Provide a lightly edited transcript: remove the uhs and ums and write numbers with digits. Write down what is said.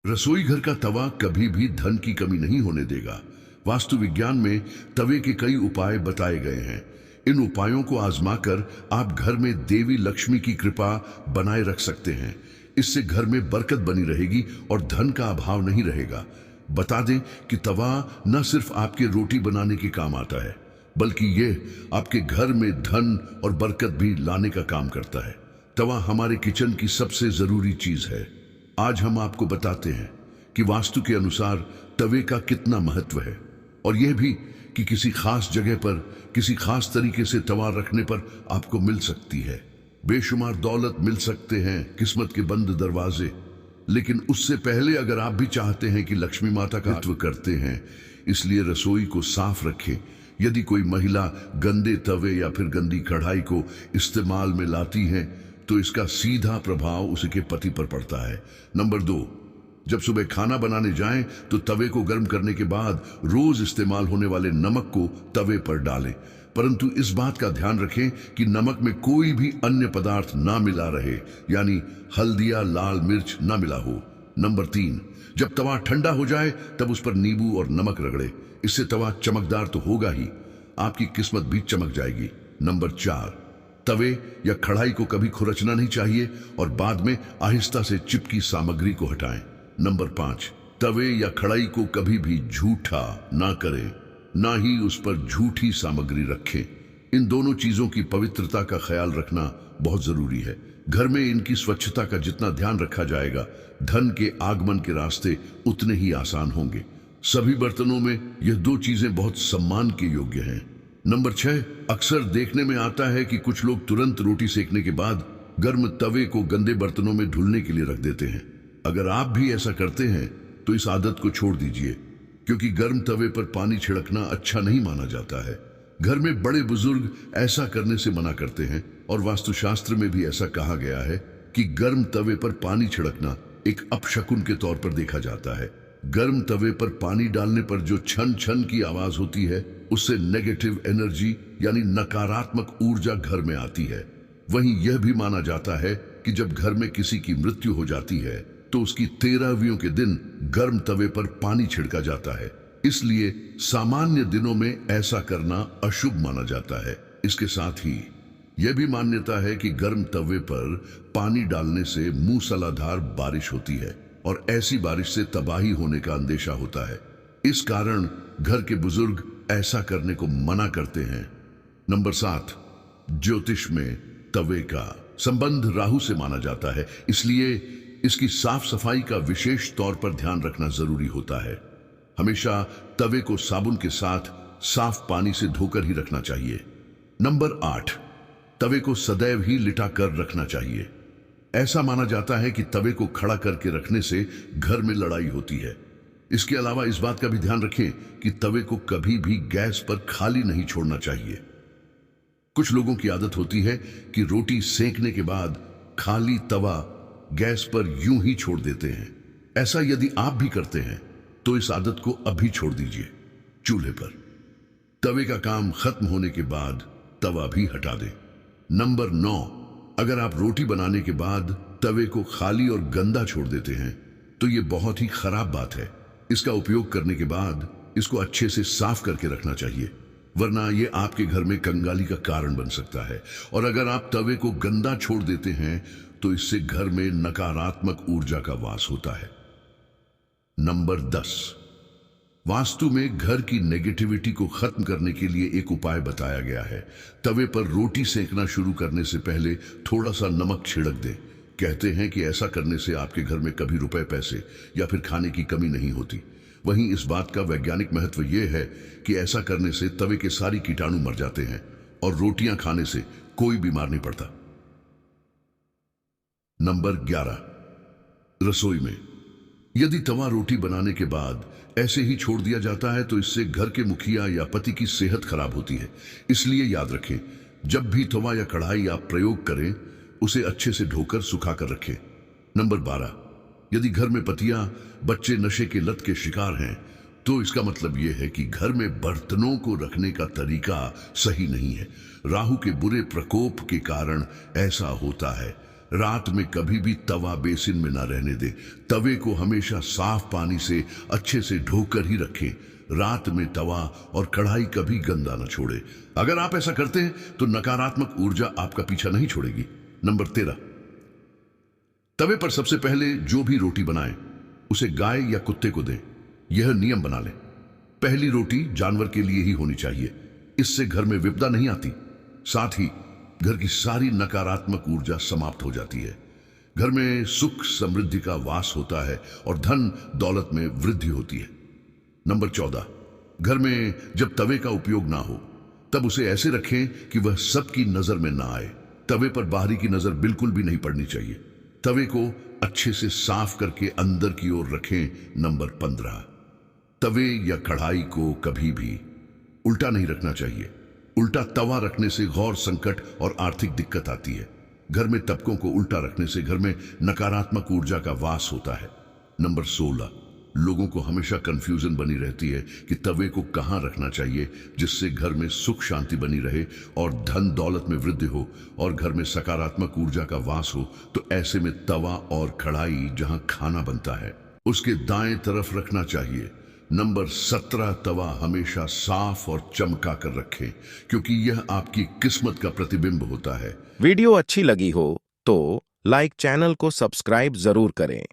रसोई घर का तवा कभी भी धन की कमी नहीं होने देगा। वास्तु विज्ञान में तवे के कई उपाय बताए गए हैं। इन उपायों को आजमाकर आप घर में देवी लक्ष्मी की कृपा बनाए रख सकते हैं। इससे घर में बरकत बनी रहेगी और धन का अभाव नहीं रहेगा। बता दें कि तवा न सिर्फ आपके रोटी बनाने के काम आता है, बल्कि ये आपके घर में धन और बरकत भी लाने का काम करता है। तवा हमारे किचन की सबसे जरूरी चीज है। आज हम आपको बताते हैं कि वास्तु के अनुसार तवे का कितना महत्व है, और यह भी कि किसी खास जगह पर किसी खास तरीके से तवा रखने पर आपको मिल सकती है बेशुमार दौलत, मिल सकते हैं किस्मत के बंद दरवाजे। लेकिन उससे पहले अगर आप भी चाहते हैं कि लक्ष्मी माता का महत्व करते हैं, इसलिए रसोई को साफ रखें। यदि कोई महिला गंदे तवे या फिर गंदी कढ़ाई को इस्तेमाल में लाती है तो इसका सीधा प्रभाव उसके पति पर पड़ता है। नंबर 2, जब सुबह खाना बनाने जाएं तो तवे को गर्म करने के बाद रोज इस्तेमाल होने वाले नमक को तवे पर डालें, परंतु इस बात का ध्यान रखें कि नमक में कोई भी अन्य पदार्थ ना मिला रहे, यानी हल्दी या लाल मिर्च ना मिला हो। नंबर 3, जब तवा ठंडा हो जाए तब उस पर नींबू और नमक रगड़े। इससे तवा चमकदार तो होगा ही, आपकी किस्मत भी चमक जाएगी। नंबर 4, तवे या कढ़ाई को कभी खुरचना नहीं चाहिए और बाद में आहिस्ता से चिपकी सामग्री को हटाएं। नंबर 5, तवे या कढ़ाई को कभी भी झूठा ना करें, ना ही उस पर झूठी सामग्री रखें। इन दोनों चीजों की पवित्रता का ख्याल रखना बहुत जरूरी है। घर में इनकी स्वच्छता का जितना ध्यान रखा जाएगा, धन के आगमन के रास्ते उतने ही आसान होंगे। सभी बर्तनों में यह 2 चीजें बहुत सम्मान के योग्य हैं। नंबर 6, अक्सर देखने में आता है कि कुछ लोग तुरंत रोटी सेकने के बाद गर्म तवे को गंदे बर्तनों में धुलने के लिए रख देते हैं। अगर आप भी ऐसा करते हैं तो इस आदत को छोड़ दीजिए, क्योंकि गर्म तवे पर पानी छिड़कना अच्छा नहीं माना जाता है। घर में बड़े बुजुर्ग ऐसा करने से मना करते हैं और वास्तुशास्त्र में भी ऐसा कहा गया है कि गर्म तवे पर पानी छिड़कना एक अपशकुन के तौर पर देखा जाता है। गर्म तवे पर पानी डालने पर जो छन छन की आवाज होती है, उससे नेगेटिव एनर्जी यानी नकारात्मक ऊर्जा घर में आती है। वहीं यह भी माना जाता है कि जब घर में किसी की मृत्यु हो जाती है तो उसकी 13वीं के दिन गर्म तवे पर पानी छिड़का जाता है। इसलिए सामान्य दिनों में ऐसा करना अशुभ माना जाता है। इसके साथ ही यह भी मान्यता है कि गर्म तवे पर पानी डालने से मूसलाधार बारिश होती है और ऐसी बारिश से तबाही होने का अंदेशा होता है। इस कारण घर के बुजुर्ग ऐसा करने को मना करते हैं। नंबर 7, ज्योतिष में तवे का संबंध राहु से माना जाता है, इसलिए इसकी साफ सफाई का विशेष तौर पर ध्यान रखना जरूरी होता है। हमेशा तवे को साबुन के साथ साफ पानी से धोकर ही रखना चाहिए। नंबर 8, तवे को सदैव ही लिटा कर रखना चाहिए। ऐसा माना जाता है कि तवे को खड़ा करके रखने से घर में लड़ाई होती है। इसके अलावा इस बात का भी ध्यान रखें कि तवे को कभी भी गैस पर खाली नहीं छोड़ना चाहिए। कुछ लोगों की आदत होती है कि रोटी सेंकने के बाद खाली तवा गैस पर यूं ही छोड़ देते हैं। ऐसा यदि आप भी करते हैं तो इस आदत को अभी छोड़ दीजिए। चूल्हे पर तवे का काम खत्म होने के बाद तवा भी हटा दें। नंबर 9, अगर आप रोटी बनाने के बाद तवे को खाली और गंदा छोड़ देते हैं तो यह बहुत ही खराब बात है। इसका उपयोग करने के बाद इसको अच्छे से साफ करके रखना चाहिए, वरना यह आपके घर में कंगाली का कारण बन सकता है। और अगर आप तवे को गंदा छोड़ देते हैं तो इससे घर में नकारात्मक ऊर्जा का वास होता है। नंबर 10, वास्तु में घर की नेगेटिविटी को खत्म करने के लिए एक उपाय बताया गया है। तवे पर रोटी सेकना शुरू करने से पहले थोड़ा सा नमक छिड़क दें। कहते हैं कि ऐसा करने से आपके घर में कभी रुपए, पैसे या फिर खाने की कमी नहीं होती। वहीं इस बात का वैज्ञानिक महत्व यह है कि ऐसा करने से तवे के सारी कीटाणु मर जाते हैं और रोटियां खाने से कोई बीमार नहीं पड़ता। नंबर 11, रसोई में यदि तवा रोटी बनाने के बाद ऐसे ही छोड़ दिया जाता है तो इससे घर के मुखिया या पति की सेहत खराब होती है। इसलिए याद रखें, जब भी तवा या कढ़ाई आप प्रयोग करें उसे अच्छे से धोकर सुखा कर रखें। नंबर 12, यदि घर में पतियां, बच्चे नशे के लत के शिकार हैं तो इसका मतलब यह है कि घर में बर्तनों को रखने का तरीका सही नहीं है। राहु के बुरे प्रकोप के कारण ऐसा होता है। रात में कभी भी तवा बेसिन में ना रहने दे। तवे को हमेशा साफ पानी से अच्छे से धोकर ही रखें। रात में तवा और कढ़ाई कभी गंदा न छोड़े। अगर आप ऐसा करते हैं तो नकारात्मक ऊर्जा आपका पीछा नहीं छोड़ेगी। नंबर 13, तवे पर सबसे पहले जो भी रोटी बनाएं उसे गाय या कुत्ते को दें। यह नियम बना लें, पहली रोटी जानवर के लिए ही होनी चाहिए। इससे घर में विपदा नहीं आती, साथ ही घर की सारी नकारात्मक ऊर्जा समाप्त हो जाती है। घर में सुख समृद्धि का वास होता है और धन दौलत में वृद्धि होती है। नंबर 14, घर में जब तवे का उपयोग ना हो तब उसे ऐसे रखें कि वह सबकी नजर में ना आए। तवे पर बाहरी की नजर बिल्कुल भी नहीं पड़नी चाहिए। तवे को अच्छे से साफ करके अंदर की ओर रखें। नंबर 15, तवे या कढ़ाई को कभी भी उल्टा नहीं रखना चाहिए। उल्टा तवा रखने से घोर संकट और आर्थिक दिक्कत आती है। घर में तबकों को उल्टा रखने से घर में नकारात्मक ऊर्जा का वास होता है। नंबर 16, लोगों को हमेशा कंफ्यूजन बनी रहती है कि तवे को कहां रखना चाहिए जिससे घर में सुख शांति बनी रहे और धन दौलत में वृद्धि हो और घर में सकारात्मक ऊर्जा का वास हो। तो ऐसे में तवा और कढ़ाई जहां खाना बनता है उसके दाएं तरफ रखना चाहिए। नंबर 17, तवा हमेशा साफ और चमका कर रखें क्योंकि यह आपकी किस्मत का प्रतिबिंब होता है। वीडियो अच्छी लगी हो तो लाइक, चैनल को सब्सक्राइब जरूर करें।